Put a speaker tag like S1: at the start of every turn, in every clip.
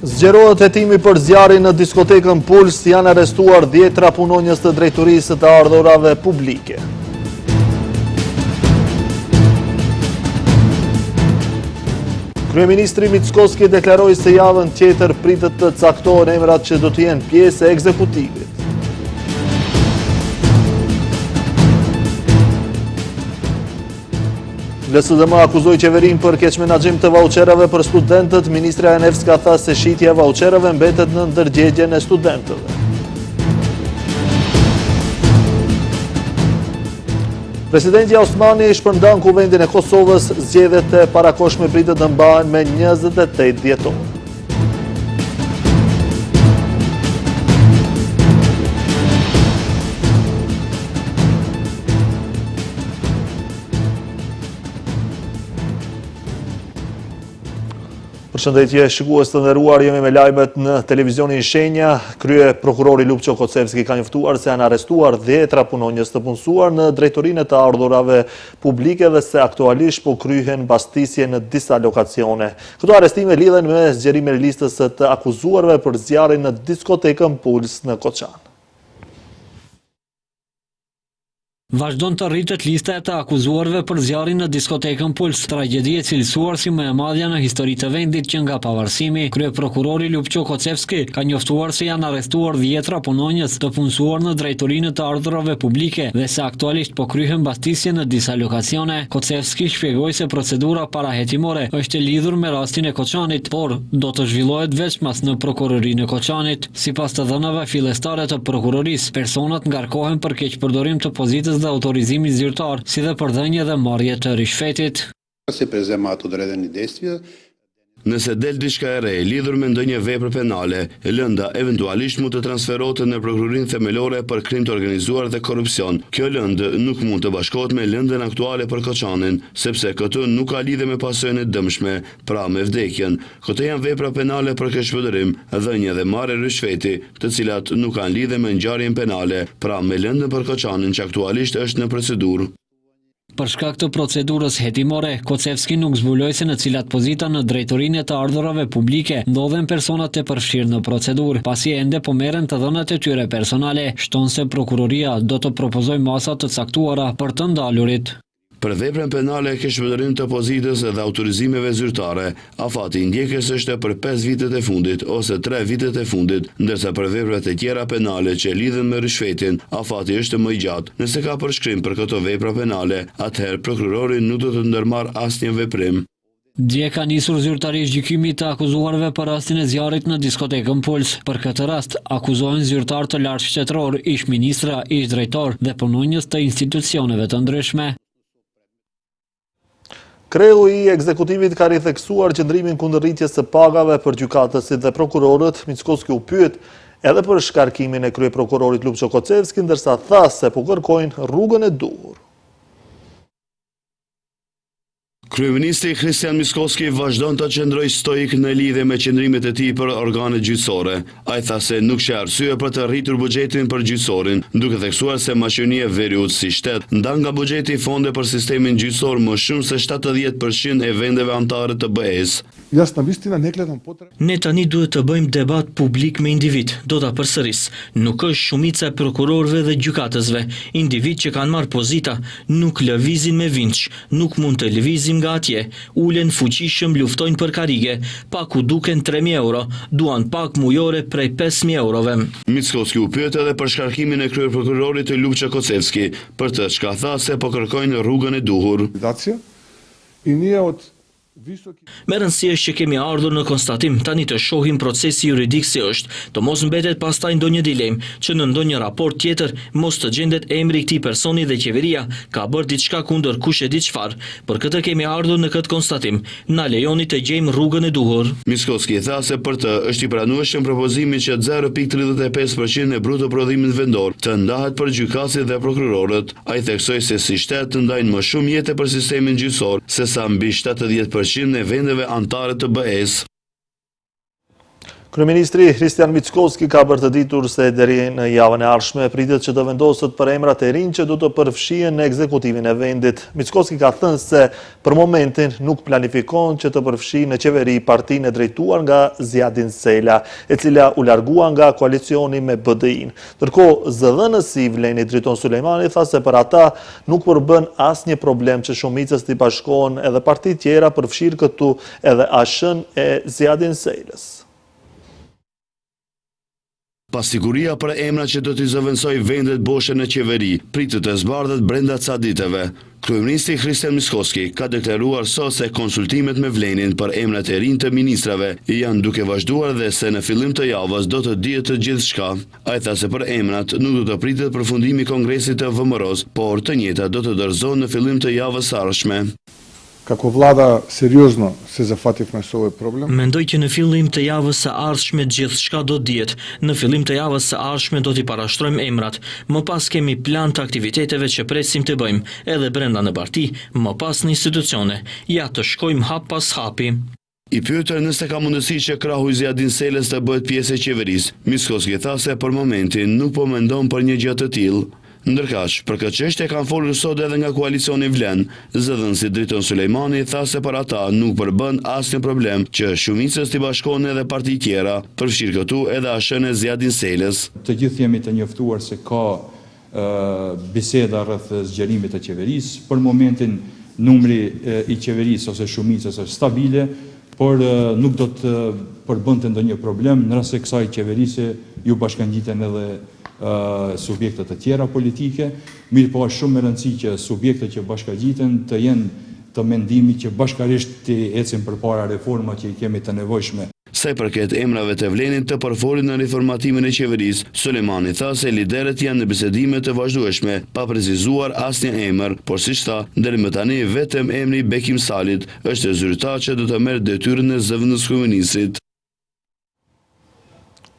S1: Zgjerohet hetimi për zjarrin në diskotekën Puls, janë arrestuar 10 punonjës të drejtorisë të ardhurave publike. Kryeministri Mickoski deklaroi se javën tjetër pritet të caktohen emrat që do të jenë pjesë e ekzekutivit. LSDM akuzoi qeverinë për keq menaxhim të vauçerave për studentët. Ministra Enevska tha se shitja e vauçerave mbetet në ndërgjegjen e studentëve. Presidenti Osmani shpërndan Kuvendin e Kosovës, zgjedhjet e parakohshme pritet të mbahen me 28 dhjetor. Përshëndetje shikues të nderuar, jemi me lajmet në televizionin Shenja. Krye prokurori Lupço Kocevski ka njoftuar se janë arrestuar 10 punonjës të punësuar në drejtorinë të ardhurave publike dhe se aktualisht po kryhen mbastisje në disa lokacione. Këto arrestime lidhen me zgjerimin e listës së të akuzuarve për zjarrin në diskotekën Puls në Koçan.
S2: Vazhdon të rritet lista e të akuzuarve për zjarrin në diskotekën Puls, tragjedie e cilësuar si më e madhja në histori të vendit që nga pavarësimi. Kryeprokurori Lupço Kocevski ka njoftuar se janë arrestuar 10 punonjës të punësuar në drejtorinë të ardhurave publike dhe se aktualisht po kryhen mbastisje në disa lokacione. Kocevski shpjegoi se procedura parahetimore është e lidhur me rastin e Koçanit, por do të zhvillohet veçmas në prokurorinë e Koçanit. Sipas të dhënave fillestare të prokurorisë, personat ngarkohen për keqpërdorim të pozitës dhe autorizimi zyrtar, si dhe për dhënje dhe marrje të rishfetit.
S3: Nëse del diçka e re lidhur me ndonjë vepër penale, lënda eventualisht mund të transferohet në prokurorinë themelore për krim të organizuar dhe korrupsion. Kjo lëndë nuk mund të bashkohet me lëndën aktuale për Koçanin, sepse këtu nuk ka lidhje me pasojën e dëmshme, pra me vdekjen. Këto janë vepra penale për keqpërdorim, dhënje dhe marrje rishfeti, të cilat nuk kanë lidhje me ngjarjen penale, pra me lëndën për Koçanin që aktualisht është në procedurë.
S2: Për shkak të procedurës hetimore, Kocevski nuk zbuloi se në cilat pozita në drejtorinë të ardhurave publike ndodhen personat e përfshirë në procedurë, pasi ende po merren të dhënat e tyre personale. Shton se prokuroria do të propozojë masa të caktuara për të ndalurit.
S3: Për veprën penale e keqpërdorim të pozitës dhe autorizimeve zyrtare, afati i ndjekjes është për 5 vitet e fundit ose 3 vitet e fundit, ndërsa për veprat e tjera penale që lidhen me rishfetin, afati është më i gjatë. Nëse ka përshkrim për këto vepra penale, atëherë prokurori nuk do të ndërmarr asnjë veprim.
S2: Dje ka nisur zyrtarisht gjykimi të akuzuarve për rastin e zjarrit në diskotekën Puls. Për këtë rast, akuzohen zyrtar të lartë shtetëror, ish ministra, ish drejtor dhe punonjës të institucioneve të ndryshme.
S1: Kreu i ekzekutivit ka ritheksuar qëndrimin kundër rritjes së pagave për gjykatësit dhe prokurorët. Mickoski u pyet edhe për shkarkimin e kryeprokurorit Lupço Kocevski, ndërsa tha se po kërkojnë rrugën e duhur.
S3: Kryeministri Kristian Mickoski vazhdon të qëndrojë stoik në lidhje me qëndrimet e tij për organet gjyqësore. Ai tha se nuk ka arsye për të rritur buxhetin për gjyqësorin, duke theksuar se Maqedonia e Veriut si shtet ndan nga buxheti fonde për sistemin gjyqësor më shumë se 70% e vendeve anëtare të BE-s.
S4: Ne tani duhet të bëjmë debat publik me individ, do ta përsëris. Nuk është shumica e prokurorëve dhe gjykatësve. Individ që kanë marrë pozita nuk lëvizin me vinç, nuk mund të lëvizim nga atje. Ulen fuqishëm, luftojnë për karige, pak u duken 3.000 euro, duan pak mujore prej 5.000 eurove.
S3: Mickoski u pyet edhe për shkarkimin e kryeprokurorit Lupço Kocevski, për të çka tha se po kërkojnë rrugën e duhur.
S4: Me rëndësi është që kemi ardhur në konstatim tani të shohim procesi juridik si është, të mos mbetet pastaj ndonjë dilemë që në ndonjë raport tjetër mos të gjendet emri i këtij personi dhe qeveria ka bërë diçka kundër kush e di çfarë. Për këtë kemi ardhur në këtë konstatim. Na lejoni të gjejmë rrugën e duhur.
S3: Mickoski tha se për të është i pranueshëm propozimi që 0.35% e bruto prodhimit vendor të ndahet për gjykatësit dhe prokurorët. Ai theksoi se si shtet të ndajnë më shumë jetë për sistemin gjyqësor sesa mbi 70% e vendeve anëtare të BE-s.
S1: Kryeministri Kristian Mickoski ka bërtëditur se deri në javën e ardhshme pritet që të vendoset për emrat e rinj që do të përfshihen në ekzekutimin e vendit. Mickoski ka thënë se për momentin nuk planifikon që të përfshijë në qeveri partinë e drejtuar nga Zjadin Sela, e cila u largua nga koalicioni me BDI-n. Ndërkohë, zëdhënësi i Vlenit Driton Sulejmani tha se për ata nuk përbën asnjë problem që shumicës t'i bashkohen edhe parti tjera përfshirë këtu edhe ASH-n e Zjadin Selës.
S3: Pas siguria për emrat që do t'i zëvendësoj vendet boshe në qeveri, pritet të zbardhet brenda ca ditëve. Kryeministri Kristian Mickoski ka deklaruar sot se konsultimet me Vlenin për emrat e rinj të ministrave janë duke vazhduar dhe se në fillim të javës do të dihet të gjithçka. Ai tha se për emrat nuk do të pritet përfundimi i kongresit të VMRO-s, por të njëjtat do të dorëzohen në fillim të javës së ardhshme.
S5: Kako vlada seriozno se zafativ me ovaj problem.
S4: Mendoj që në fillim të javës së ardhshme gjithçka do dihet. Në fillim të javës së ardhshme do t'i parashtrojmë emrat. Më pas kemi plan të aktiviteteve që presim të bëjmë, edhe brenda në parti, më pas në institucione. Ja të shkojmë hap pas hapi.
S3: I pyetur nëse ka mundësi që krahu i Zjadin Selës të bëhet pjesë e qeverisë, Mickoski tha se për momentin nuk po mendon për një gjë të tillë. Ndërkaq, për këtë çështje kanë folur sot edhe nga koalicioni Vlen. Zëdhënësi Driton Sulejmani tha se për ata nuk përbën asnjë problem që shumicës t'i bashkohen edhe parti tjera, përfshirë këtu edhe ASH-n e Zjadin Selës.
S6: Të gjithë jemi të njoftuar se ka biseda rreth zgjerimit të qeverisë. Për momentin numri i qeverisë ose shumicës është stabile, por nuk do të përbënte ndonjë problem në rast se kësaj qeverisë ju bashkangjiten edhe subjektet të tjera politike, mirë po është shumë e rëndësishme që subjektet që bashkangjiten të jenë të mendimit që bashkarisht të ecin përpara reforma që i kemi të nevojshme.
S3: Sa i përket emrave të Vlenit të përforin në riformatimin e qeverisë, Sulejmani tha se liderët janë në bisedime të vazhdueshme, pa precizuar asnjë emër, por siç tha, deri më tani vetëm emri Bekim Salit është zyrtar që do të merr detyrën e zëvendës kryeministrit.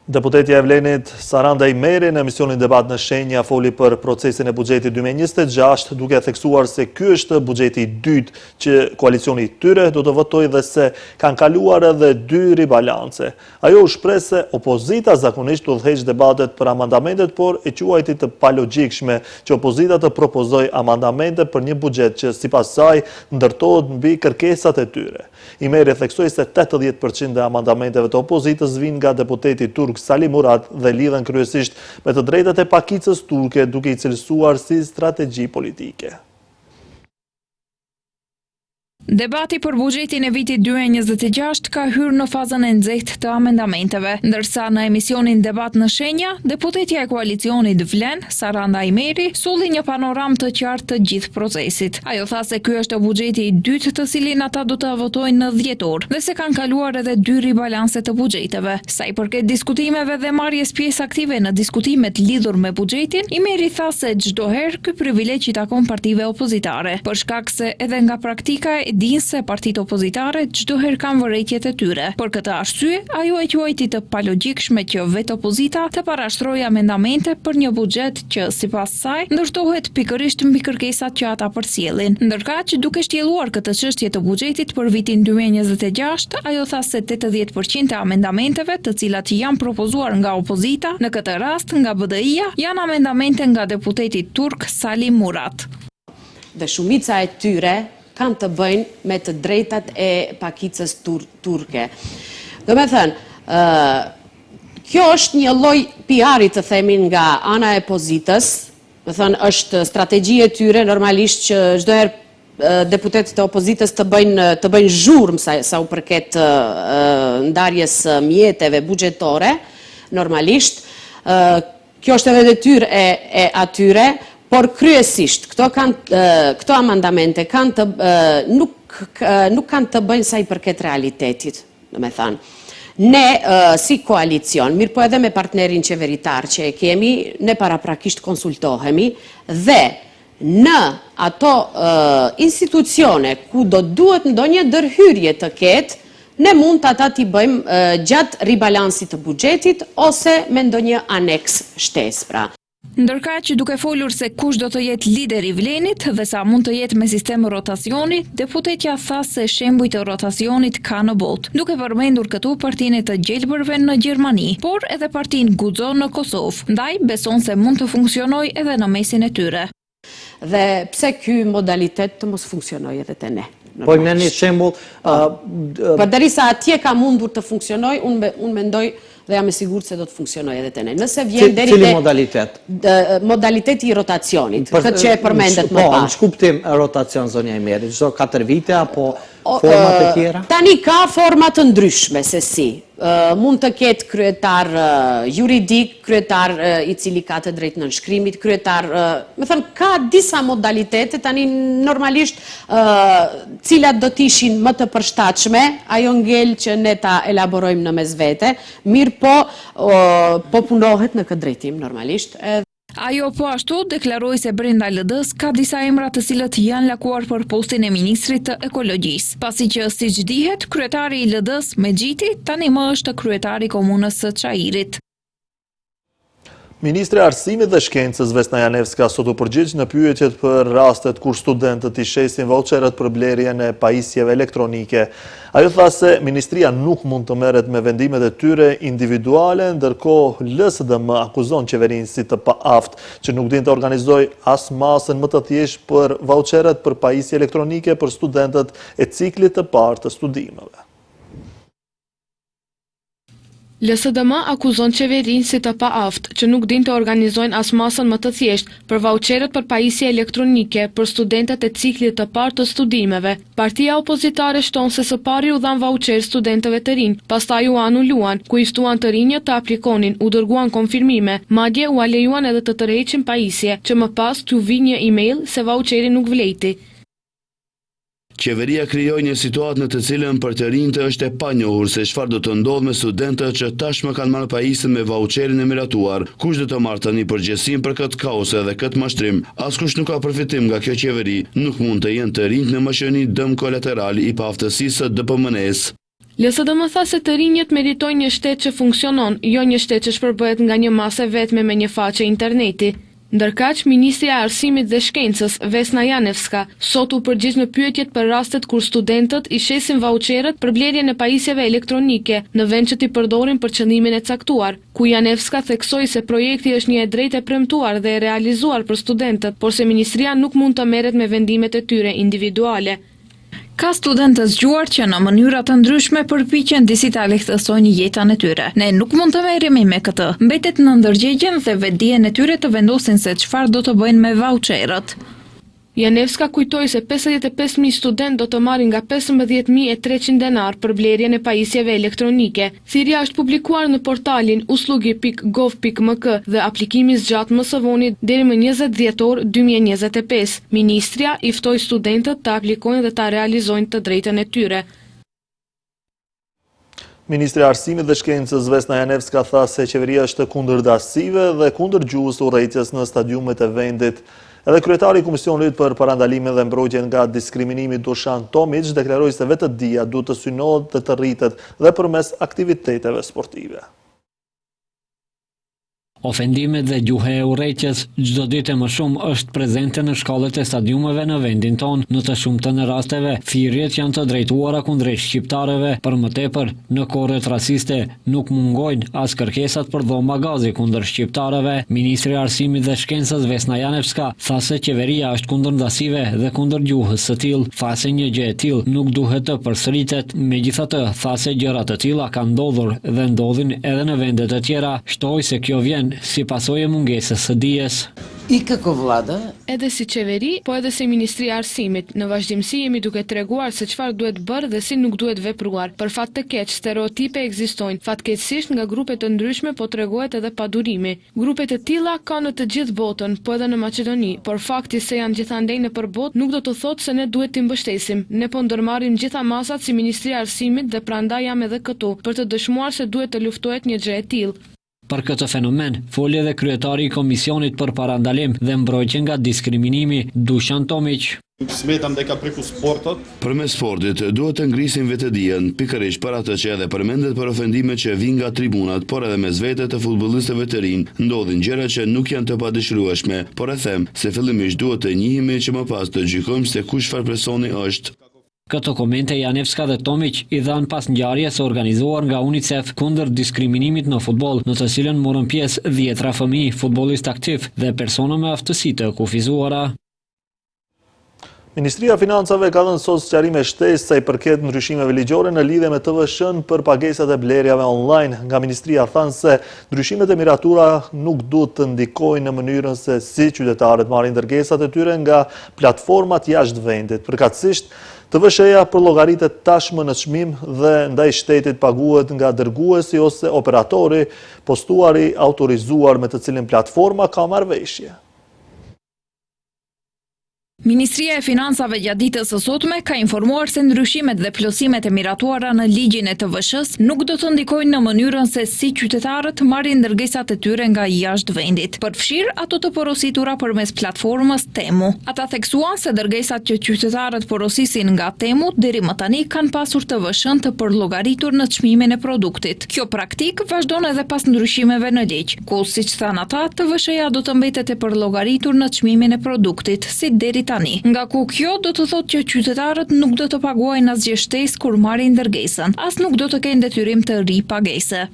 S1: Deputetja e Vlenit Saranda Imeri në emisionin debat në Shenja foli për procesin e buxhetit 2026, duke theksuar se ky është buxheti i dytë që koalicioni i tyre do të votojë dhe se kanë kaluar edhe 2 ribalance. Ajo u shpreh se opozita zakonisht udhëheq debatet për amandamentet, por e quajti të palogjikshme që opozita të propozojë amandamente për një buxhet që sipas saj ndërtohet mbi kërkesat e tyre. Imeri theksoi se 80% e amendamenteve të opozitës vijnë nga deputeti turk Salim Murat dhe lidhen kryesisht me të drejtat e pakicës turke, duke i cilësuar si strategji politike.
S7: Debati për buxhetin e vitit 2026 ka hyrë në fazën e nxehtë të amendamenteve, ndërsa në emisionin debat në Shenja, deputetja e koalicionit Vlen, Saranda Imeri, solli një panoramë të qartë të gjithë procesit. Ajo tha se ky është buxheti i dytë të cilin ata do të votojnë në 10 orë, dhe se kanë kaluar edhe 2 ribalanse të buxheteve. Sa i përket diskutimeve dhe marrjes pjesë aktive në diskutimet lidhur me buxhetin, Imeri tha se çdo herë ky privilegj i takon partive opozitare, për shkak se edhe nga praktika e dinë se partitë opozitare çdo herë kanë vërejtjet e tyre. Për këtë arsye, ajo e quajti të palogjikshme që vetë opozita të parashtrojë amendamente për një buxhet që sipas saj ndërtohet pikërisht mbi kërkesat që ata përcjellin. Ndërkaq, duke shtjelluar këtë çështje të buxhetit për vitin 2026, ajo tha se 80% e amendamenteve, të cilat janë propozuar nga opozita, në këtë rast nga BDI-ja, janë amendamente nga deputeti turk Salim Murat.
S8: Dhe shumica e tyre kanë të bëjnë me të drejtat e pakicës turke. Do me thënë, kjo është një lloj PR-i të themin nga ana e opozitës, do thënë është strategji e tyre normalisht që çdo herë deputetët e opozitës të bëjnë zhurmë sa u përket ndarjes mjeteve buxhetore, normalisht. Kjo është edhe detyrë e atyre. Por kryesisht, këto amendamente nuk kanë të bëjnë sa i përket realitetit, do me thënë. Ne, si koalicion, mirë po edhe me partnerin qeveritar që e kemi, ne paraprakisht konsultohemi dhe në ato institucione ku do duhet ndonjë ndërhyrje të ketë, ne mund të ata t'i bëjmë gjatë ribalansit të buxhetit ose me ndonjë aneks shtesë, pra.
S7: Ndërkaq që duke folur se kush do të jetë lideri i Vlenit dhe sa mund të jetë me sistem rotacioni, deputetja tha se shembuj të rotacionit ka në botë, duke përmendur këtu partinë të gjelbërve në Gjermani, por edhe partinë Guzo në Kosovë. Ndaj beson se mund të funksionojë edhe në mesin e tyre.
S8: Dhe pse ky modalitet të mos funksionojë edhe te ne?
S9: Po me një shembull,
S8: përderisa atje ka mundur të funksionojë, unë mendoj dhe jam e sigurt se do të funksionojë edhe te ne. Nëse vjen deri
S9: cili modalitet?
S8: Modaliteti i rotacionit, këtë që e përmendet më
S9: parë. Po,
S8: parë.
S9: në ç'kuptim rotacion zonja Imeri, çdo 4 vite apo forma të tjera?
S8: Tani ka forma të ndryshme se si. Mund të ketë kryetar juridik, kryetar i cili ka të drejtë nënshkrimit, kryetar, me thënë, ka disa modalitete, tani normalisht cilat do t'ishin më të përshtatshme, ajo ngel që ne ta elaborojmë në mes vete, mirë po punohet në këtë drejtim normalisht.
S7: Ajo po ashtu deklaroi se brenda LD-s ka disa emra të cilët janë lakuar për postin e ministrit të ekologjisë, pasi që siç dihet, kryetari i LD-s Mexhiti tani më është kryetari i komunës së Çajirit.
S1: Ministri e Arsimit dhe Shkencës Vesna Janevska sot u përgjigj në pyetjet për rastet kur studentët i shesin vauçerët për blerjen e pajisjeve elektronike. Ajo tha se ministria nuk mund të merret me vendimet e tyre individuale, ndërkohë LSDM akuzon qeverinë si të paaft që nuk din të organizojë as masën më të thjeshtë për vauçerët për pajisje elektronike për studentët e ciklit të parë të studimeve.
S10: LSDM akuzon qeverinë si të paaft që nuk din të organizojnë as masën më të thjeshtë për vauçerët për pajisje elektronike për studentët e ciklit të parë të studimeve. Partia opozitare shton se së pari u dhan vauçer studentëve të rinj, pastaj u anuluan, ku i ftuan të rinjët të aplikonin, u dërguan konfirmime, madje u alejuan edhe të tërheqin pajisje, që më pas t'u vi një email se vauçeri nuk vlejti.
S3: Qeveria krijoi një situatë në të cilën për të rinjtë është e panjohur se çfarë do të ndodhë me studentët që tashmë kanë marrë pajisjen me vauçerin e miratuar. Kush do të marrë tani përgjegjësinë për këtë kaos dhe këtë mashtrim? Askush nuk ka përfitim nga kjo qeveri. Nuk mund të jenë të rinjtë në mashëni dëm kolateral i paaftësisë së DPMN-s.
S10: LSDM tha se të rinjët meritojnë një shtet që funksionon, jo një shtet që shpërbëhet nga një mase vetme me një faqe interneti. Ndërkaq, Ministri e Arsimit dhe Shkencës, Vesna Janevska, sot u përgjigj në pyetjet për rastet kur studentët i shesin vauçerët për blerjen e pajisjeve elektronike, në vend që t'i përdorin për qëllimin e caktuar, ku Janevska theksoi se projekti është një e drejtë e premtuar dhe e realizuar për studentët, por se ministria nuk mund të merret me vendimet e tyre individuale.
S7: Ka studentë zgjuar që në mënyra të ndryshme përpiqen disi ta lehtësojnë jetën e tyre. Ne nuk mund të merremi me këtë. Mbetet në ndërgjegjen dhe vetdijen e tyre të vendosin se çfarë do të bëjnë me vauçerët.
S10: Janevska kujtoi se 55.000 studentë do të marrin nga 15.300 denar për blerjen e pajisjeve elektronike. Thirrja është publikuar në portalin uslugi.gov.mk dhe aplikimi zgjat më së voni deri më 20 dhjetor 2025. Ministria i ftoi studentët të aplikojnë dhe ta realizojnë të drejtën e tyre.
S1: Ministri i Arsimit dhe Shkencës Vesna Janevska tha se qeveria është kundër dasive dhe kundër gjuhës urrëties në stadiumet e vendit. Edhe kryetari i Komisionit për parandalimin dhe mbrojtjen nga diskriminimi Dushan Tomić deklaroi se vetëdia duhet të synohet dhe të rritet dhe përmes aktiviteteve sportive.
S2: Ofendimet dhe gjuha e urrëties çdo ditë më shumë është prezente në shkallët e stadiumeve në vendin tonë. Në të shumtën e rasteve, thirrjet janë të drejtuara kundrejt shqiptarëve, për më tepër në kohët raciste nuk mungojnë as kërkesat për dhomë gazi kundër shqiptarëve. Ministri i Arsimit dhe Shkencës Vesna Janevska tha se qeveria është kundër ndasive dhe kundër gjuhës së tillë. Tha se një gjë e tillë nuk duhet të përsëritet. Megjithatë, tha se gjëra të tilla kanë ndodhur dhe ndodhin edhe në vende të tjera. Shtoi se kjo vjen si pasojë mungesës së dijes.
S11: I kako vlada?
S10: Edhe si qeveri, po edhe si Ministri e Arsimit, në vazhdimsi jemi duke treguar se çfarë duhet bërë dhe si nuk duhet vepruar. Për fat të keq, stereotipe ekzistojnë. Fatkeqësisht nga grupe të ndryshme po tregohet edhe padurimi. Grupe të tilla ka në të gjithë botën, po edhe në Maqedoni, por fakti se janë gjithandej nëpër botë nuk do të thotë se ne duhet t'i mbështesim. Ne po ndërmarrim gjitha masat si Ministri e Arsimit dhe prandaj jam edhe këtu për të dëshmuar se duhet të luftohet një gjë e tillë.
S2: Për këtë fenomen, foli edhe kryetari i Komisionit për parandalim dhe mbrojtje nga diskriminimi, Dushan Tomić.
S11: Smetam dhe ka preku sportot.
S3: Përmes sportit duhet të ngrisin vetëdijen, pikërisht për atë që edhe përmendet për ofendime që vijnë nga tribunat, por edhe mes vete të futbollistëve të rinj ndodhin gjëra që nuk janë të padëshirueshme, por e them se fillimisht duhet të njihemi që më pas të gjykojmë se kush çfarë personi është.
S2: Këto komente Janevska dhe Tomić i dhanë pas ngjarjes së organizuar nga UNICEF kundër diskriminimit në futboll, në të cilën morën pjesë 10 fëmijë, futbollistë aktiv dhe persona me aftësi të kufizuara.
S1: Ministria e Financave ka dhënë sot sqarime shtesë sa i përket ndryshimeve ligjore në lidhje me TVSH-n për pagesat e blerjave online. Nga Ministria thanë se ndryshimet e miratura nuk duhet të ndikojnë në mënyrën se si qytetarët marrin dërgesat e tyre nga platformat jashtë vendit. Përkatësisht, TVSH-ja përllogaritet tashmë në çmim dhe ndaj shtetit paguhet nga dërguesi ose operatori postuari autorizuar me të cilin platforma ka marrëveshje.
S7: Ministria e Financave gjatë ditës së sotme ka informuar se ndryshimet dhe plotësimet e miratuara në ligjin e TVSH-s nuk do të ndikojnë në mënyrën se si qytetarët marrin dërgesat e tyre nga jashtë vendit, përfshirë ato të porositura përmes platformës Temu. Ata theksuan se dërgesat që qytetarët porosisin nga Temu deri më tani kanë pasur TVSH-n të përllogaritur në çmimin e produktit. Kjo praktik vazhdon edhe pas ndryshimeve në ligj, ku siç thanë ata, TVSH-ja do të mbetet e përllogaritur në çmimin e produktit, si deri tani, nga ku kjo do të thotë që qytetarët nuk do të paguajnë asgjë shtesë kur marrin dërgesën, as nuk do të kenë detyrim të ripagese.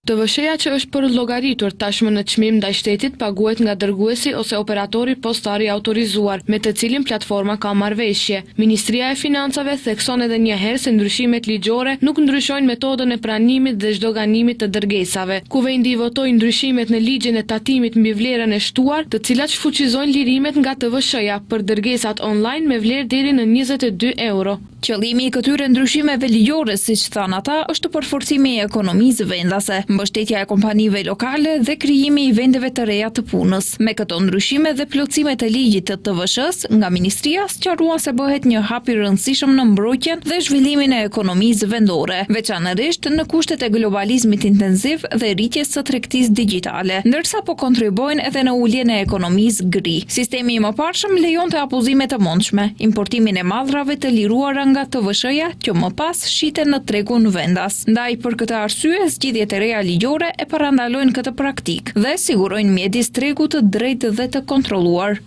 S10: TVSH-ja që është përllogaritur tashmë në çmim ndaj shtetit paguhet nga dërguesi ose operatori postari autorizuar, me të cilin platforma ka marrëveshje. Ministria e Financave thekson edhe një herë se ndryshimet ligjore nuk ndryshojnë metodën e pranimit dhe zhdoganimit të dërgesave. Kuvendi votoi ndryshimet në ligjin e tatimit mbi vlerën e shtuar, të cilat shfuqizojnë lirimet nga TVSH-ja për dërgesat online me vlerë deri në 22 euro.
S7: Qëllimi i këtyre ndryshimeve ligjore, siç thanë ata, është përforcimi i ekonomisë vendase, mbështetja e kompanive lokale dhe krijimi i vendeve të reja të punës. Me këto ndryshime dhe plotësimet e ligjit të TVSH-s, nga Ministria sqaruan se bëhet një hap i rëndësishëm në mbrojtjen dhe zhvillimin e ekonomisë vendore, veçanërisht në kushtet e globalizmit intenziv dhe rritjes së tregtisë digjitale, ndërsa po kontribuojnë edhe në uljen e ekonomisë gri. Sistemi i mëparshëm lejonte apuzime të mundshme, importimin e mallrave të liruara nga TVSH-ja që më pas shiten në tregun vendas. Ndaj për këtë arsye, zgjidhjet e reja ligjore e parandalojnë këtë praktik dhe sigurojnë mjedis tregut të drejtë dhe të kontrolluar.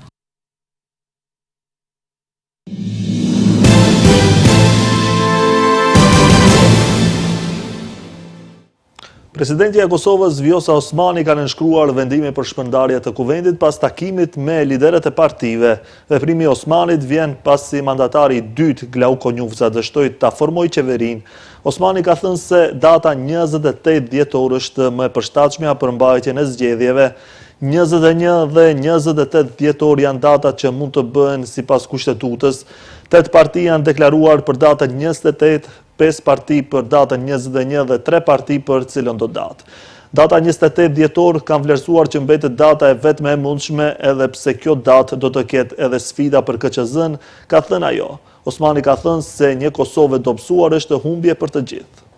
S1: Presidenti e Kosovës Vjosa Osmani ka nënshkruar vendime për shpërndarje të kuvendit pas takimit me liderët e partive. Veprimi i Osmanit vjen pasi mandatari i dytë Glauko Njufca dështoi ta formojë qeverinë. Osmani ka thënë se data 28 dhjetor është më e përshtatshmja për mbajtjen e zgjedhjeve. 21 dhe 28 dhjetor janë datat që mund të bëhen sipas kushtetutës. 8 parti janë deklaruar për datën 28, 5 parti për datën 21 dhe 3 parti për cilën do datë. Data 28 dhjetor kanë vlerësuar që mbetet data e vetme e mundshme, edhe pse kjo datë do të ketë edhe sfida për KQZ-n, ka thënë ajo. Osmani ka thënë se një Kosovë e dobësuar është humbje për të gjithë.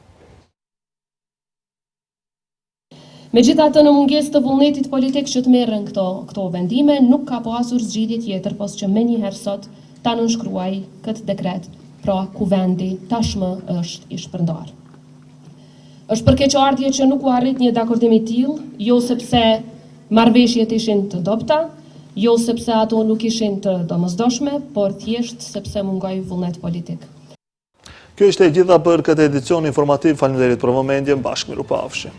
S12: Megjithatë, në mungesë të vullnetit politik që të merren këto vendime, nuk ka pasur zgjidhje tjetër pos që menjëherë sot ta nënshkruaj këtë dekret, pra kuvendi tashmë është i shpërndar. Është për keqardhje që nuk u arrit një dakordim i tillë, jo sepse marrëveshjet ishin të dobta, jo sepse ato nuk ishin të domosdoshme, por thjesht sepse mungoi vullnet politik.
S1: Kjo ishte e gjitha për këtë edicion informativ. Faleminderit për vëmendjen. Bashkë miru pafshim.